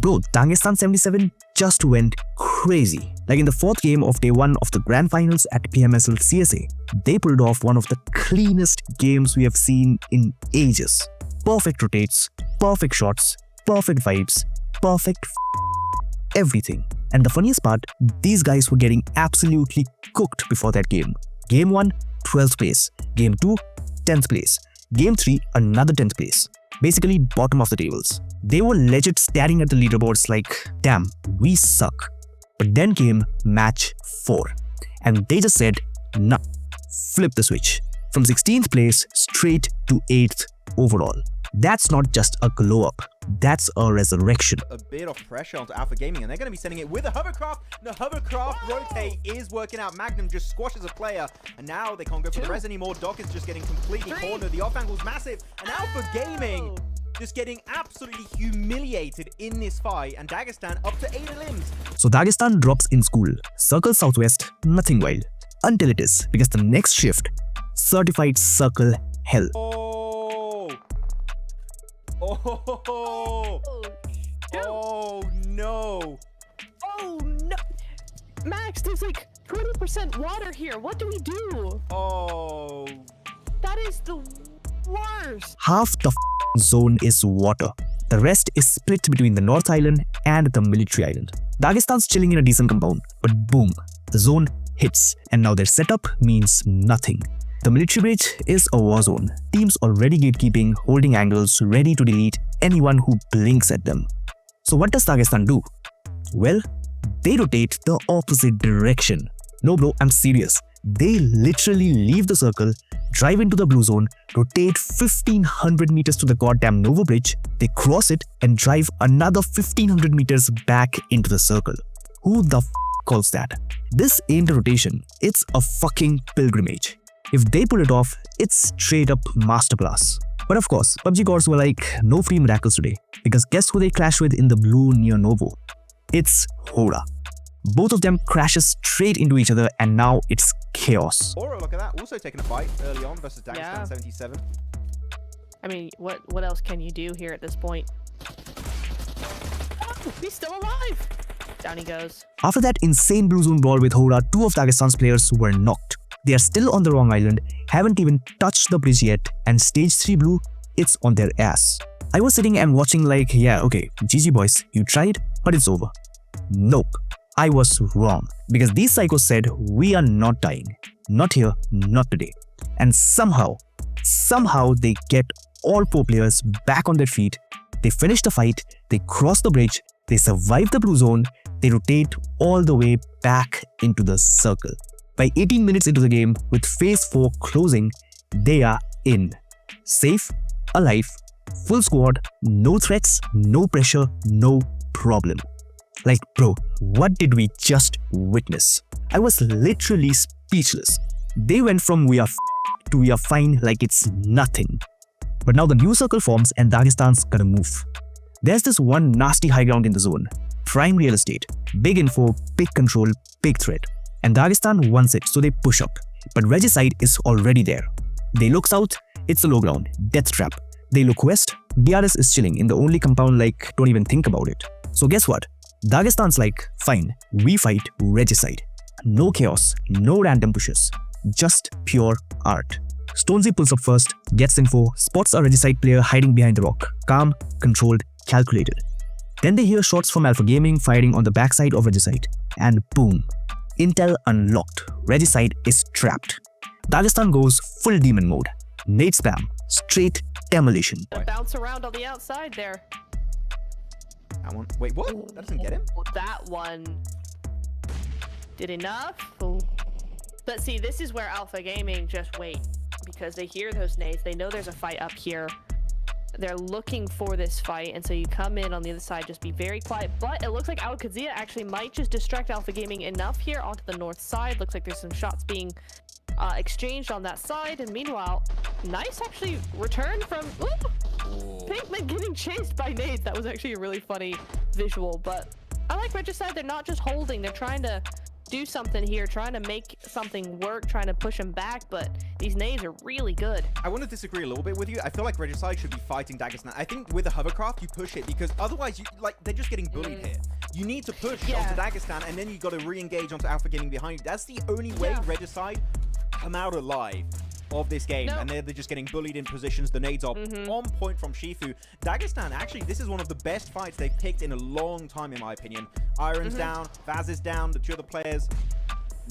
bro, Dagestan 77 just went crazy. Like in the 4th game of day 1 of the grand finals at PMSL CSA, they pulled off one of the cleanest games we have seen in ages. Perfect rotates, perfect shots, perfect vibes, perfect everything. And the funniest part, these guys were getting absolutely cooked before that game. Game 1, 12th place. Game 2, 10th place. Game 3, another 10th place. Basically bottom of the tables. They were legit staring at the leaderboards like, damn, we suck. But then came match 4. And they just said, nah, flip the switch. From 16th place straight to 8th overall. That's not just a glow up, that's a resurrection. A bit of pressure onto Alpha Gaming, and they're going to be sending it with a hovercraft. The hovercraft rotate is working out. Magnum just squashes a player, and now they can't go for the res anymore. Doc is just getting completely cornered. The off angle's massive, and Alpha Gaming just getting absolutely humiliated in this fight, and Dagestan up to 8 limbs. So Dagestan drops in school. Circle Southwest, nothing wild. Until it is, because the next shift, certified circle hell. Oh no. Oh no. Max, there's like 20% water here. What do we do? Oh. That is the worst. Half the zone is water. The rest is split between the North Island and the Military Island. Dagestan's chilling in a decent compound, but boom, the zone hits, and now their setup means nothing. The military bridge is a war zone. Teams already gatekeeping, holding angles, ready to delete anyone who blinks at them. So what does Dagestan do? Well, they rotate the opposite direction. No bro, I'm serious. They literally leave the circle, drive into the blue zone, rotate 1500 meters to the goddamn Nova bridge, they cross it and drive another 1500 meters back into the circle. Who the calls that? This ain't a rotation, it's a fucking pilgrimage. If they pull it off, it's straight up masterclass. But of course, PUBG gods were like, no free miracles today. Because guess who they clash with in the blue near Novo? It's Hora. Both of them crashes straight into each other, and now it's chaos. Aura, look at that, also taking a fight early on versus Dagestan 77. I mean, what else can you do here at this point? Oh, he's still alive! Down he goes. After that insane blue zone brawl with Hora, 2 of Dagestan's players were knocked. They are still on the wrong island, haven't even touched the bridge yet, and stage 3 blue, it's on their ass. I was sitting and watching like, yeah, okay, GG boys, you tried, but it's over. Nope, I was wrong. Because these psychos said, we are not dying. Not here, not today. And somehow they get all 4 players back on their feet. They finish the fight, they cross the bridge, they survive the blue zone, they rotate all the way back into the circle. By 18 minutes into the game, with phase 4 closing, they are in. Safe, alive, full squad, no threats, no pressure, no problem. Like bro, what did we just witness? I was literally speechless. They went from we are to we are fine like it's nothing. But now the new circle forms and Dagestan's gonna move. There's this one nasty high ground in the zone. Prime real estate, big info, big control, big threat. And Dagestan wants it, so they push up. But Regicide is already there. They look south, it's a low ground, death trap. They look west, DRS is chilling in the only compound like don't even think about it. So guess what? Dagestan's like, fine, we fight Regicide. No chaos, no random pushes, just pure art. Stonesy pulls up first, gets info, spots a Regicide player hiding behind the rock. Calm, controlled, calculated. Then they hear shots from Alpha Gaming firing on the backside of Regicide. And boom. Intel unlocked. Regicide is trapped. Dagestan goes full demon mode. Nade spam. Straight demolition. Bounce around on the outside there. That one. Wait, what? That doesn't get him? That one did enough. Ooh. But see, this is where Alpha Gaming just wait. Because they hear those nades. They know there's a fight up here. They're looking for this fight, and so you come in on the other side, just be very quiet. But it looks like Al Qadzia actually might just distract Alpha Gaming enough here onto the north side. Looks like there's some shots being exchanged on that side, and meanwhile, nice actually return from Pinkman getting chased by nades. That was actually a really funny visual. But I like Regicide. They're not just holding; they're trying to do something here, trying to make something work, trying to push them back, but these nades are really good. I want to disagree a little bit with you. I feel like Regicide should be fighting Dagestan. I think with the hovercraft, you push it because otherwise, they're just getting bullied here. You need to push onto Dagestan, and then you got to re-engage onto Alpha Gaming behind you. That's the only way Regicide come out alive of this game, and they're just getting bullied in positions. The nades are on point from Shifu. Dagestan, actually, this is one of the best fights they've picked in a long time, in my opinion. Iron's down, Vaz is down, the two other players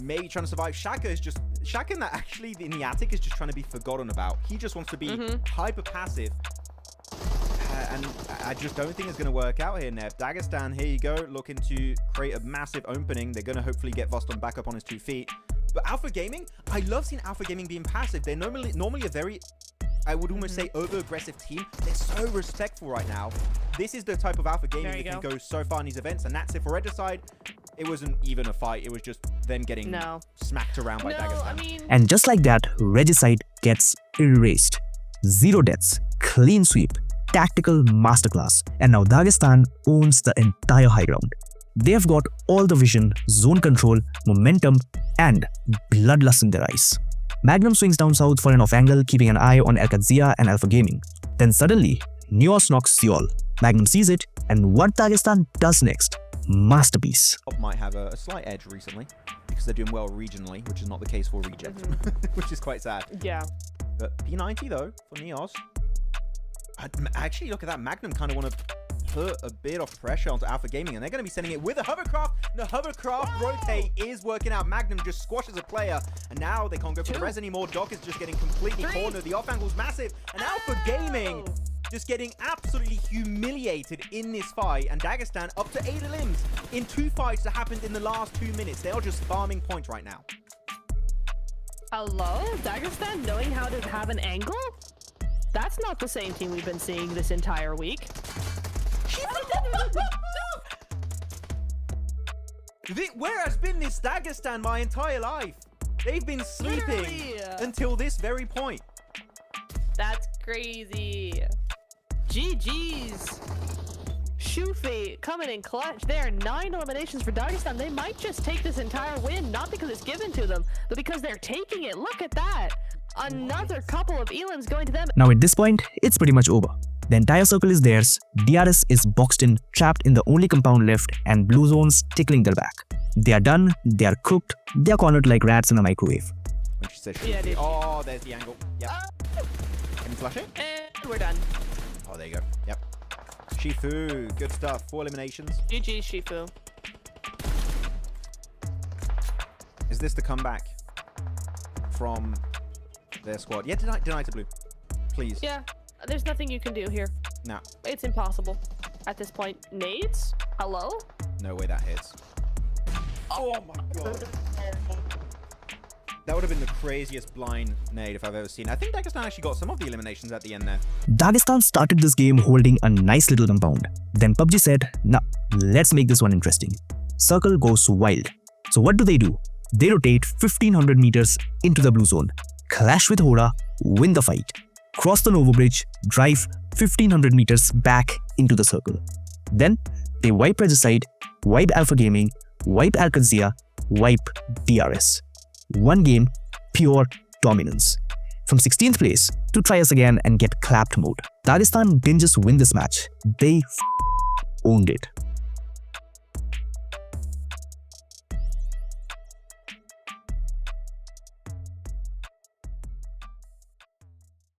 maybe trying to survive. Shaka is just... Shaka in the attic is just trying to be forgotten about. He just wants to be hyper passive. And I just don't think it's going to work out here, Nev. Dagestan, here you go, looking to create a massive opening. They're going to hopefully get Voston back up on his 2 feet. But Alpha Gaming, I love seeing Alpha Gaming being passive. They're normally a very, I would almost say, over-aggressive team. They're so respectful right now. This is the type of Alpha Gaming that can go so far in these events, and that's it. For Regicide, it wasn't even a fight. It was just them getting smacked around by Dagestan. And just like that, Regicide gets erased. 0 deaths, clean sweep, tactical masterclass, and now Dagestan owns the entire high ground. They've got all the vision, zone control, momentum, and bloodlust in their eyes. Magnum swings down south for an off angle, keeping an eye on Alcazia and Alpha Gaming. Then suddenly, Neos knocks Seoul. Magnum sees it, and what Dagestan does next? Masterpiece. Might have a slight edge recently, because they're doing well regionally, which is not the case for Reject, which is quite sad. Yeah. But P90 though, for Neos. Actually, look at that. Magnum kind of want to put a bit of pressure onto Alpha Gaming, and they're going to be sending it with a hovercraft. The hovercraft rotate is working out. Magnum just squashes a player, and now they can't go for the res anymore. Doc is just getting completely cornered. The off angle's massive, and Alpha Gaming just getting absolutely humiliated in this fight, and Dagestan up to 8 limbs in 2 fights that happened in the last 2 minutes. They are just farming points right now. Hello? Dagestan knowing how to have an angle? That's not the same team we've been seeing this entire week. Where has been this Dagestan my entire life? They've been sleeping until this very point. That's crazy. GG's. Shufi coming in clutch there. 9 eliminations for Dagestan. They might just take this entire win, not because it's given to them, but because they're taking it. Look at that. Another couple of elims going to them. Now at this point, it's pretty much over. The entire circle is theirs, DRS is boxed in, trapped in the only compound left, and blue zones tickling their back. They are done, they are cooked, they are cornered like rats in a microwave. When she says oh, there's the angle. Yep. Can you flash it? And we're done. Oh, there you go. Yep. Shifu, good stuff. 4 eliminations. GG, Shifu. Is this the comeback from their squad? Yeah, deny to blue. Please. Yeah, there's nothing you can do here. No. It's impossible at this point. Nades? Hello? No way that hits. Oh my god. That would have been the craziest blind nade if I've ever seen. I think Dagestan actually got some of the eliminations at the end there. Dagestan started this game holding a nice little compound. Then PUBG said, nah, let's make this one interesting. Circle goes wild. So what do? They rotate 1500 meters into the blue zone, clash with Hora, win the fight, cross the Novo Bridge, drive 1500 meters back into the circle. Then they wipe Regicide, wipe Alpha Gaming, wipe Alcazia, wipe DRS. 1 game, pure dominance. From 16th place to try us again and get clapped mode. Dagestan didn't just win this match, they owned it.